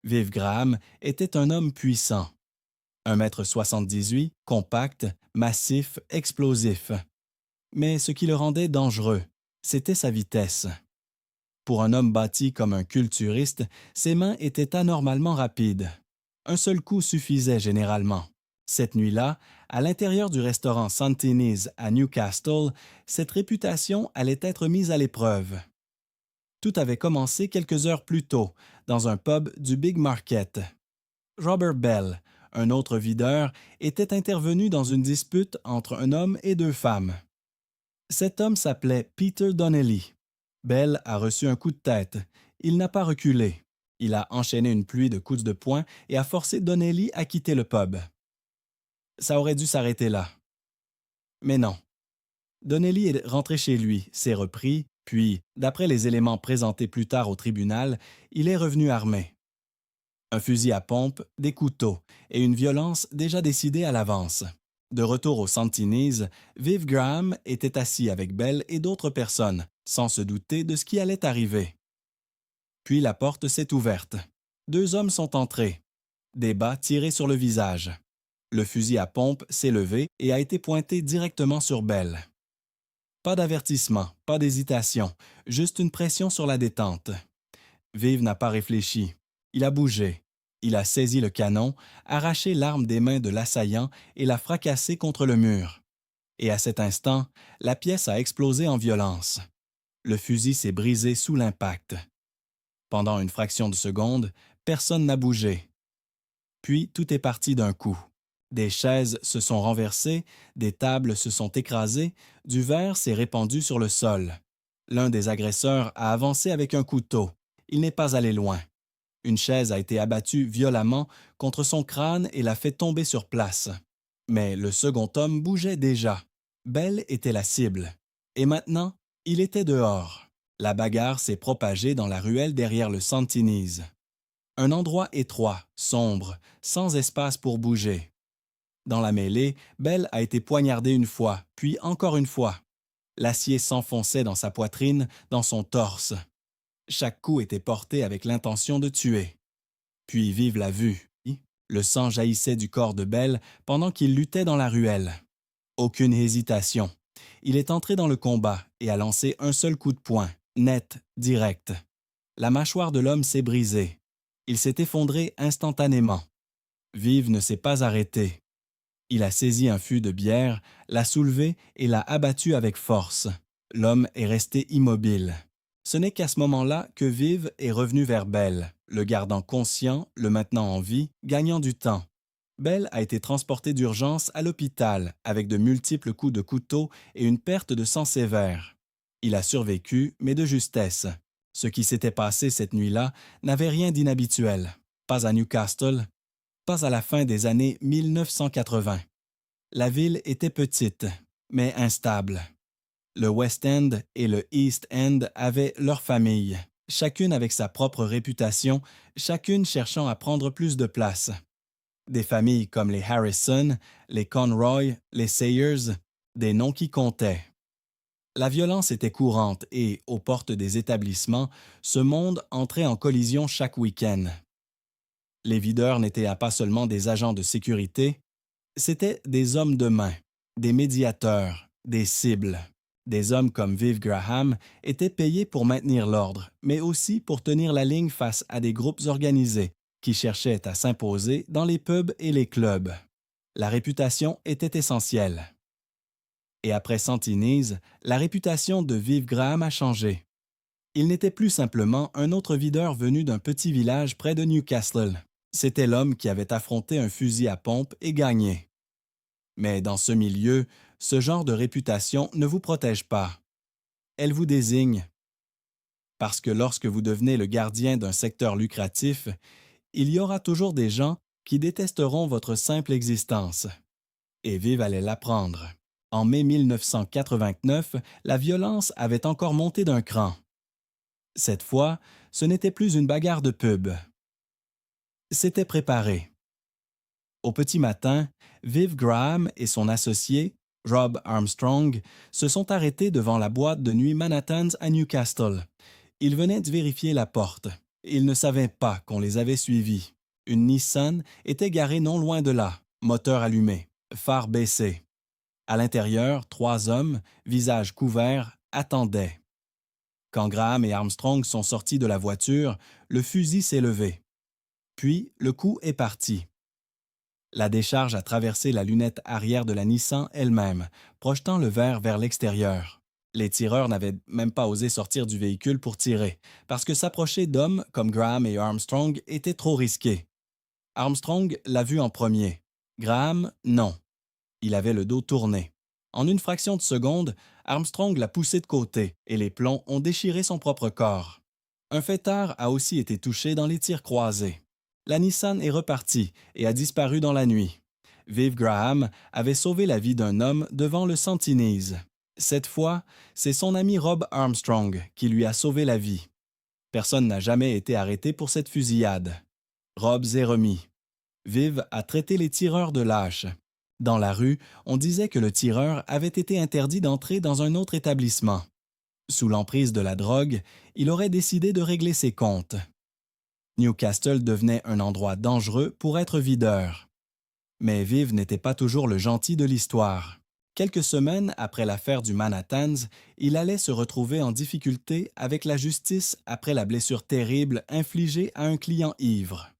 Viv Graham était un homme puissant. 1,78 m, compact, massif, explosif. Mais ce qui le rendait dangereux, c'était sa vitesse. Pour un homme bâti comme un culturiste, ses mains étaient anormalement rapides. Un seul coup suffisait généralement. Cette nuit-là, à l'intérieur du restaurant Santini's à Newcastle, cette réputation allait être mise à l'épreuve. Tout avait commencé quelques heures plus tôt, dans un pub du Big Market. Robert Bell, un autre videur, était intervenu dans une dispute entre un homme et deux femmes. Cet homme s'appelait Peter Donnelly. Bell a reçu un coup de tête. Il n'a pas reculé. Il a enchaîné une pluie de coups de poing et a forcé Donnelly à quitter le pub. Ça aurait dû s'arrêter là. Mais non. Donnelly est rentré chez lui, s'est repris, puis, d'après les éléments présentés plus tard au tribunal, il est revenu armé. Un fusil à pompe, des couteaux et une violence déjà décidée à l'avance. De retour au Santini's, Viv Graham était assis avec Bell et d'autres personnes, sans se douter de ce qui allait arriver. Puis la porte s'est ouverte. Deux hommes sont entrés. Des bas tirés sur le visage. Le fusil à pompe s'est levé et a été pointé directement sur Bell. Pas d'avertissement, pas d'hésitation, juste une pression sur la détente. Viv n'a pas réfléchi. Il a bougé. Il a saisi le canon, arraché l'arme des mains de l'assaillant et l'a fracassé contre le mur. Et à cet instant, la pièce a explosé en violence. Le fusil s'est brisé sous l'impact. Pendant une fraction de seconde, personne n'a bougé. Puis tout est parti d'un coup. Des chaises se sont renversées, des tables se sont écrasées, du verre s'est répandu sur le sol. L'un des agresseurs a avancé avec un couteau. Il n'est pas allé loin. Une chaise a été abattue violemment contre son crâne et l'a fait tomber sur place. Mais le second homme bougeait déjà. Bell était la cible. Et maintenant, il était dehors. La bagarre s'est propagée dans la ruelle derrière le Santini's. Un endroit étroit, sombre, sans espace pour bouger. Dans la mêlée, Bell a été poignardé une fois, puis encore une fois. L'acier s'enfonçait dans sa poitrine, dans son torse. Chaque coup était porté avec l'intention de tuer. Puis Viv l'a vu. Le sang jaillissait du corps de Bell pendant qu'il luttait dans la ruelle. Aucune hésitation. Il est entré dans le combat et a lancé un seul coup de poing, net, direct. La mâchoire de l'homme s'est brisée. Il s'est effondré instantanément. Viv ne s'est pas arrêté. Il a saisi un fût de bière, l'a soulevé et l'a abattu avec force. L'homme est resté immobile. Ce n'est qu'à ce moment-là que Viv est revenu vers Bell, le gardant conscient, le maintenant en vie, gagnant du temps. Bell a été transporté d'urgence à l'hôpital avec de multiples coups de couteau et une perte de sang sévère. Il a survécu, mais de justesse. Ce qui s'était passé cette nuit-là n'avait rien d'inhabituel. Pas à Newcastle, pas à la fin des années 1980. La ville était petite, mais instable. Le West End et le East End avaient leur famille, chacune avec sa propre réputation, chacune cherchant à prendre plus de place. Des familles comme les Harrison, les Conroy, les Sayers, des noms qui comptaient. La violence était courante et, aux portes des établissements, ce monde entrait en collision chaque week-end. Les videurs n'étaient pas seulement des agents de sécurité, c'étaient des hommes de main, des médiateurs, des cibles. Des hommes comme Viv Graham étaient payés pour maintenir l'ordre, mais aussi pour tenir la ligne face à des groupes organisés qui cherchaient à s'imposer dans les pubs et les clubs. La réputation était essentielle. Et après Santini's, la réputation de Viv Graham a changé. Il n'était plus simplement un autre videur venu d'un petit village près de Newcastle. C'était l'homme qui avait affronté un fusil à pompe et gagné. Mais dans ce milieu, ce genre de réputation ne vous protège pas. Elle vous désigne. Parce que lorsque vous devenez le gardien d'un secteur lucratif, il y aura toujours des gens qui détesteront votre simple existence. Et Viv allait l'apprendre. En mai 1989, la violence avait encore monté d'un cran. Cette fois, ce n'était plus une bagarre de pub. C'était préparé. Au petit matin, Viv Graham et son associé, Rob Armstrong, se sont arrêtés devant la boîte de nuit Manhattan's à Newcastle. Ils venaient de vérifier la porte Ils ne savaient pas qu'on les avait suivis. Une Nissan était garée non loin de là, moteur allumé, phare baissé. À l'intérieur, 3 hommes, visages couverts, attendaient. Quand Graham et Armstrong sont sortis de la voiture, le fusil s'est levé. Puis, le coup est parti. La décharge a traversé la lunette arrière de la Nissan elle-même, projetant le verre vers l'extérieur. Les tireurs n'avaient même pas osé sortir du véhicule pour tirer, parce que s'approcher d'hommes comme Graham et Armstrong était trop risqué. Armstrong l'a vu en premier. Graham, non. Il avait le dos tourné. En une fraction de seconde, Armstrong l'a poussé de côté et les plombs ont déchiré son propre corps. Un fêtard a aussi été touché dans les tirs croisés. La Nissan est repartie et a disparu dans la nuit. Viv Graham avait sauvé la vie d'un homme devant le Sentinese. Cette fois, c'est son ami Rob Armstrong qui lui a sauvé la vie. Personne n'a jamais été arrêté pour cette fusillade. Rob s'est remis. Viv a traité les tireurs de lâches. Dans la rue, on disait que le tireur avait été interdit d'entrer dans un autre établissement. Sous l'emprise de la drogue, il aurait décidé de régler ses comptes. Newcastle devenait un endroit dangereux pour être videur. Mais Viv n'était pas toujours le gentil de l'histoire. Quelques semaines après l'affaire du Manhattans, il allait se retrouver en difficulté avec la justice après la blessure terrible infligée à un client ivre.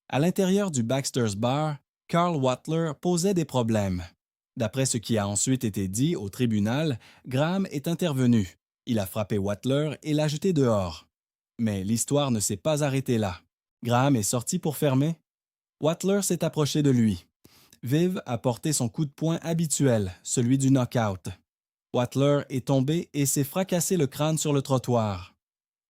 À l'intérieur du Baxter's Bar, Carl Wattler posait des problèmes. D'après ce qui a ensuite été dit au tribunal, Graham est intervenu. Il a frappé Wattler et l'a jeté dehors. Mais l'histoire ne s'est pas arrêtée là. Graham est sorti pour fermer. Wattler s'est approché de lui. Viv a porté son coup de poing habituel, celui du knock-out. Wattler est tombé et s'est fracassé le crâne sur le trottoir.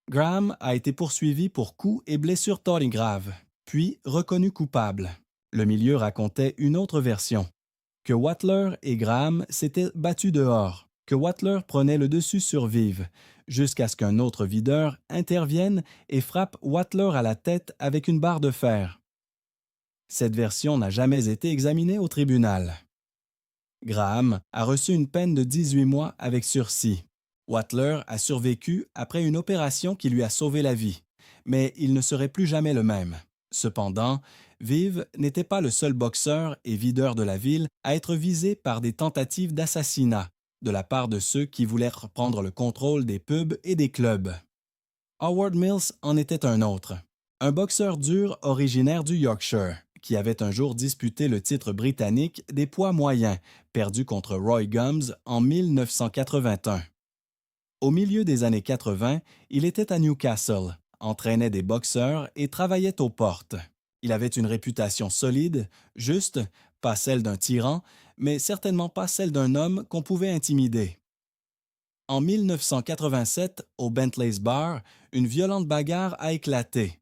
Graham a été poursuivi pour coups et blessures torrées graves, puis reconnu coupable. Le milieu racontait une autre version, que Wattler et Graham s'étaient battus dehors, que Wattler prenait le dessus sur Viv, jusqu'à ce qu'un autre videur intervienne et frappe Wattler à la tête avec une barre de fer. Cette version n'a jamais été examinée au tribunal. Graham a reçu une peine de 18 mois avec sursis. Wattler a survécu après une opération qui lui a sauvé la vie, mais il ne serait plus jamais le même. Cependant, Viv n'était pas le seul boxeur et videur de la ville à être visé par des tentatives d'assassinat de la part de ceux qui voulaient reprendre le contrôle des pubs et des clubs. Howard Mills en était un autre, un boxeur dur originaire du Yorkshire, qui avait un jour disputé le titre britannique des poids moyens, perdu contre Roy Gums en 1981. Au milieu des années 80, il était à Newcastle, entraînait des boxeurs et travaillait aux portes. Il avait une réputation solide, juste, pas celle d'un tyran, mais certainement pas celle d'un homme qu'on pouvait intimider. En 1987, au Bentley's Bar, une violente bagarre a éclaté.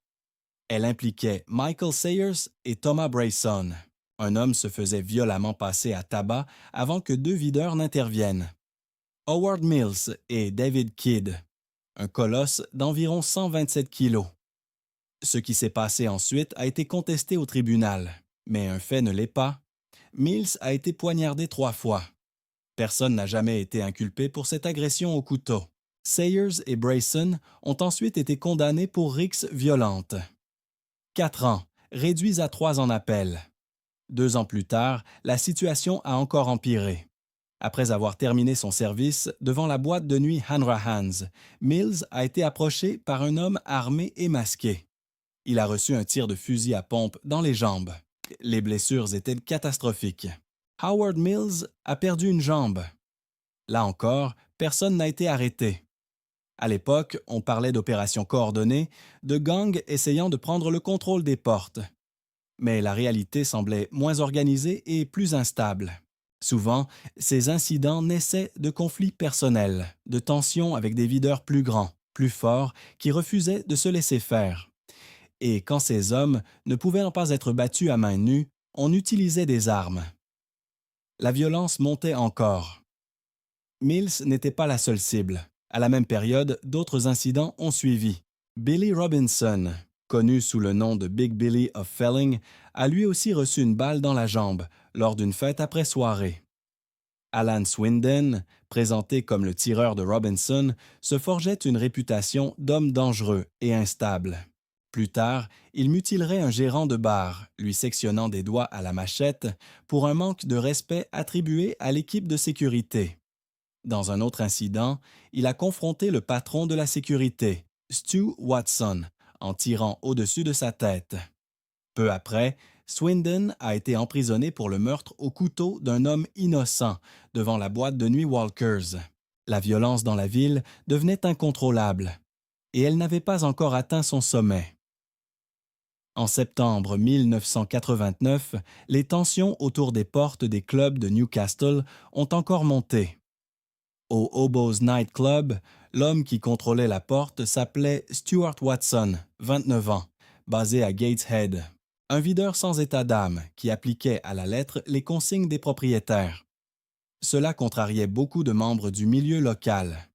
Elle impliquait Michael Sayers et Thomas Brayson. Un homme se faisait violemment passer à tabac avant que 2 videurs n'interviennent. Howard Mills et David Kidd, un colosse d'environ 127 kilos. Ce qui s'est passé ensuite a été contesté au tribunal, mais un fait ne l'est pas. Mills a été poignardé 3 fois. Personne n'a jamais été inculpé pour cette agression au couteau. Sayers et Brayson ont ensuite été condamnés pour rixe violente. 4 ans, réduits à 3 en appel. 2 ans plus tard, la situation a encore empiré. Après avoir terminé son service devant la boîte de nuit Hanrahan's, Mills a été approché par un homme armé et masqué. Il a reçu un tir de fusil à pompe dans les jambes. Les blessures étaient catastrophiques. Howard Mills a perdu une jambe. Là encore, personne n'a été arrêté. À l'époque, on parlait d'opérations coordonnées, de gangs essayant de prendre le contrôle des portes. Mais la réalité semblait moins organisée et plus instable. Souvent, ces incidents naissaient de conflits personnels, de tensions avec des videurs plus grands, plus forts, qui refusaient de se laisser faire. Et quand ces hommes ne pouvaient pas être battus à main nue, on utilisait des armes. La violence montait encore. Mills n'était pas la seule cible. À la même période, d'autres incidents ont suivi. Billy Robinson, connu sous le nom de Big Billy of Felling, a lui aussi reçu une balle dans la jambe lors d'une fête après soirée. Alan Swindon, présenté comme le tireur de Robinson, se forgeait une réputation d'homme dangereux et instable. Plus tard, il mutilerait un gérant de bar, lui sectionnant des doigts à la machette, pour un manque de respect attribué à l'équipe de sécurité. Dans un autre incident, il a confronté le patron de la sécurité, Stu Watson, en tirant au-dessus de sa tête. Peu après, Swindon a été emprisonné pour le meurtre au couteau d'un homme innocent devant la boîte de nuit Walkers. La violence dans la ville devenait incontrôlable, et elle n'avait pas encore atteint son sommet. En septembre 1989, les tensions autour des portes des clubs de Newcastle ont encore monté. Au Hobo's Night Club, l'homme qui contrôlait la porte s'appelait Stuart Watson, 29 ans, basé à Gateshead. Un videur sans état d'âme qui appliquait à la lettre les consignes des propriétaires. Cela contrariait beaucoup de membres du milieu local.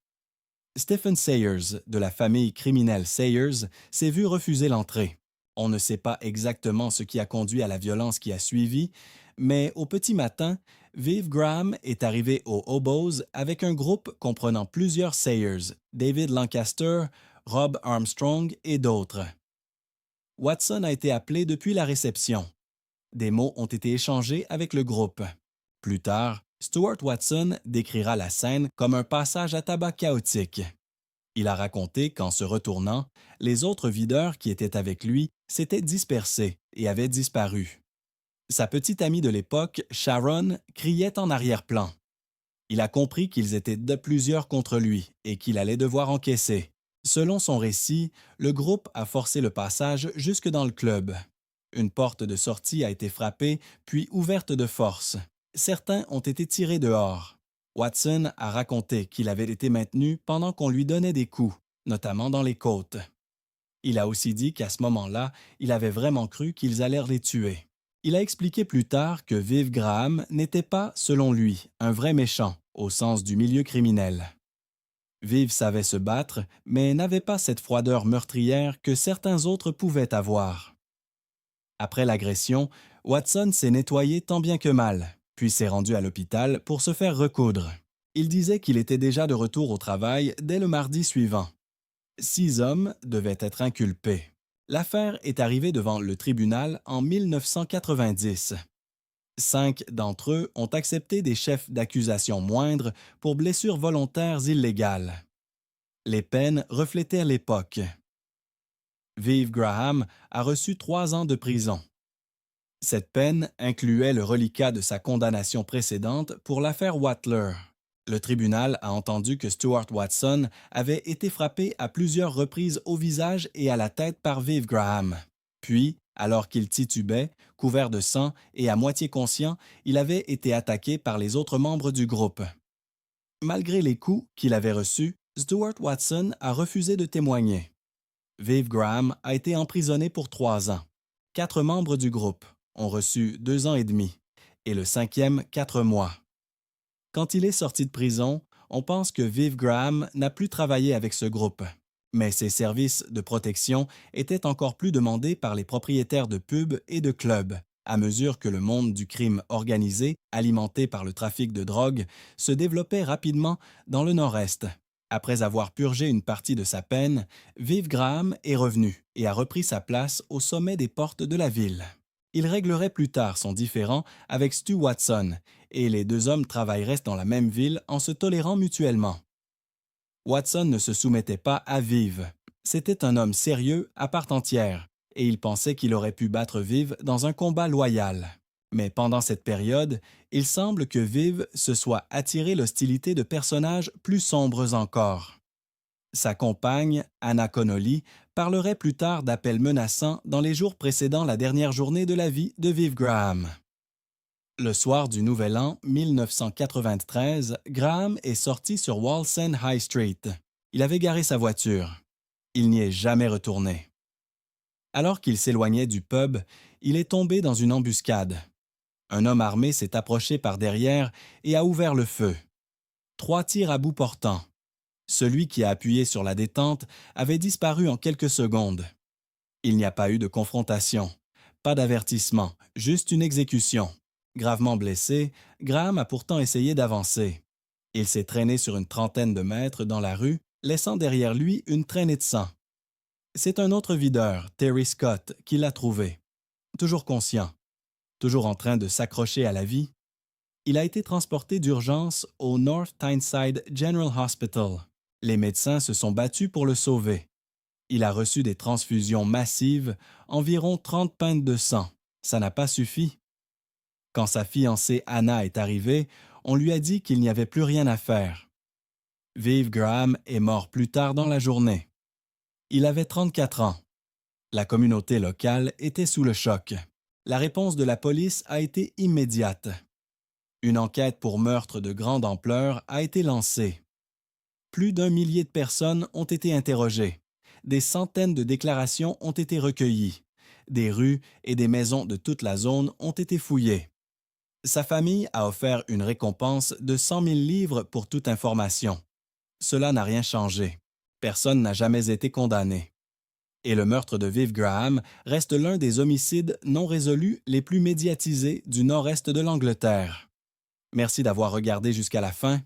Stephen Sayers, de la famille criminelle Sayers, s'est vu refuser l'entrée. On ne sait pas exactement ce qui a conduit à la violence qui a suivi, mais au petit matin, Viv Graham est arrivé au Hobo's avec un groupe comprenant plusieurs Sayers, David Lancaster, Rob Armstrong et d'autres. Watson a été appelé depuis la réception. Des mots ont été échangés avec le groupe. Plus tard, Stuart Watson décrira la scène comme un passage à tabac chaotique. Il a raconté qu'en se retournant, les autres videurs qui étaient avec lui s'étaient dispersés et avaient disparu. Sa petite amie de l'époque, Sharon, criait en arrière-plan. Il a compris qu'ils étaient de plusieurs contre lui et qu'il allait devoir encaisser. Selon son récit, le groupe a forcé le passage jusque dans le club. Une porte de sortie a été frappée, puis ouverte de force. Certains ont été tirés dehors. Watson a raconté qu'il avait été maintenu pendant qu'on lui donnait des coups, notamment dans les côtes. Il a aussi dit qu'à ce moment-là, il avait vraiment cru qu'ils allèrent les tuer. Il a expliqué plus tard que Viv Graham n'était pas, selon lui, un vrai méchant, au sens du milieu criminel. Viv savait se battre, mais n'avait pas cette froideur meurtrière que certains autres pouvaient avoir. Après l'agression, Watson s'est nettoyé tant bien que mal, puis s'est rendu à l'hôpital pour se faire recoudre. Il disait qu'il était déjà de retour au travail dès le mardi suivant. 6 hommes devaient être inculpés. L'affaire est arrivée devant le tribunal en 1990. 5 d'entre eux ont accepté des chefs d'accusation moindres pour blessures volontaires illégales. Les peines reflétaient l'époque. Viv Graham a reçu 3 ans de prison. Cette peine incluait le reliquat de sa condamnation précédente pour l'affaire Wattler. Le tribunal a entendu que Stuart Watson avait été frappé à plusieurs reprises au visage et à la tête par Viv Graham. Puis, alors qu'il titubait, couvert de sang et à moitié conscient, il avait été attaqué par les autres membres du groupe. Malgré les coups qu'il avait reçus, Stuart Watson a refusé de témoigner. Viv Graham a été emprisonné pour 3 ans. 4 membres du groupe ont reçu 2 ans et demi, et le 5e 4 mois. Quand il est sorti de prison, on pense que Viv Graham n'a plus travaillé avec ce groupe. Mais ses services de protection étaient encore plus demandés par les propriétaires de pubs et de clubs, à mesure que le monde du crime organisé, alimenté par le trafic de drogue, se développait rapidement dans le Nord-Est. Après avoir purgé une partie de sa peine, Viv Graham est revenu et a repris sa place au sommet des portes de la ville. Il réglerait plus tard son différend avec Stu Watson, et les 2 hommes travailleraient dans la même ville en se tolérant mutuellement. Watson ne se soumettait pas à Viv. C'était un homme sérieux à part entière, et il pensait qu'il aurait pu battre Viv dans un combat loyal. Mais pendant cette période, il semble que Viv se soit attiré l'hostilité de personnages plus sombres encore. Sa compagne, Anna Connolly, parlerait plus tard d'appels menaçants dans les jours précédant la dernière journée de la vie de Viv Graham. Le soir du Nouvel An 1993, Graham est sorti sur Wallsend High Street. Il avait garé sa voiture. Il n'y est jamais retourné. Alors qu'il s'éloignait du pub, il est tombé dans une embuscade. Un homme armé s'est approché par derrière et a ouvert le feu. 3 tirs à bout portant. Celui qui a appuyé sur la détente avait disparu en quelques secondes. Il n'y a pas eu de confrontation, pas d'avertissement, juste une exécution. Gravement blessé, Graham a pourtant essayé d'avancer. Il s'est traîné sur une trentaine de mètres dans la rue, laissant derrière lui une traînée de sang. C'est un autre videur, Terry Scott, qui l'a trouvé. Toujours conscient, toujours en train de s'accrocher à la vie, il a été transporté d'urgence au North Tyneside General Hospital. Les médecins se sont battus pour le sauver. Il a reçu des transfusions massives, environ 30 pintes de sang. Ça n'a pas suffi. Quand sa fiancée Anna est arrivée, on lui a dit qu'il n'y avait plus rien à faire. Viv Graham est mort plus tard dans la journée. Il avait 34 ans. La communauté locale était sous le choc. La réponse de la police a été immédiate. Une enquête pour meurtre de grande ampleur a été lancée. Plus d'1 millier de personnes ont été interrogées. Des centaines de déclarations ont été recueillies. Des rues et des maisons de toute la zone ont été fouillées. Sa famille a offert une récompense de 100 000 livres pour toute information. Cela n'a rien changé. Personne n'a jamais été condamné. Et le meurtre de Viv Graham reste l'un des homicides non résolus les plus médiatisés du nord-est de l'Angleterre. Merci d'avoir regardé jusqu'à la fin.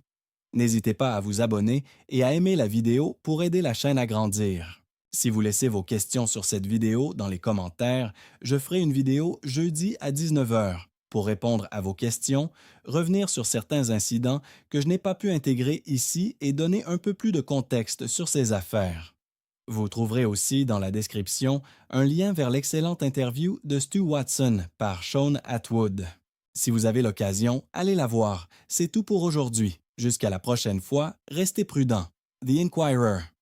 N'hésitez pas à vous abonner et à aimer la vidéo pour aider la chaîne à grandir. Si vous laissez vos questions sur cette vidéo dans les commentaires, je ferai une vidéo jeudi à 19 h pour répondre à vos questions, revenir sur certains incidents que je n'ai pas pu intégrer ici et donner un peu plus de contexte sur ces affaires. Vous trouverez aussi dans la description un lien vers l'excellente interview de Stu Watson par Sean Atwood. Si vous avez l'occasion, allez la voir. C'est tout pour aujourd'hui. Jusqu'à la prochaine fois, restez prudents. The Inquirer.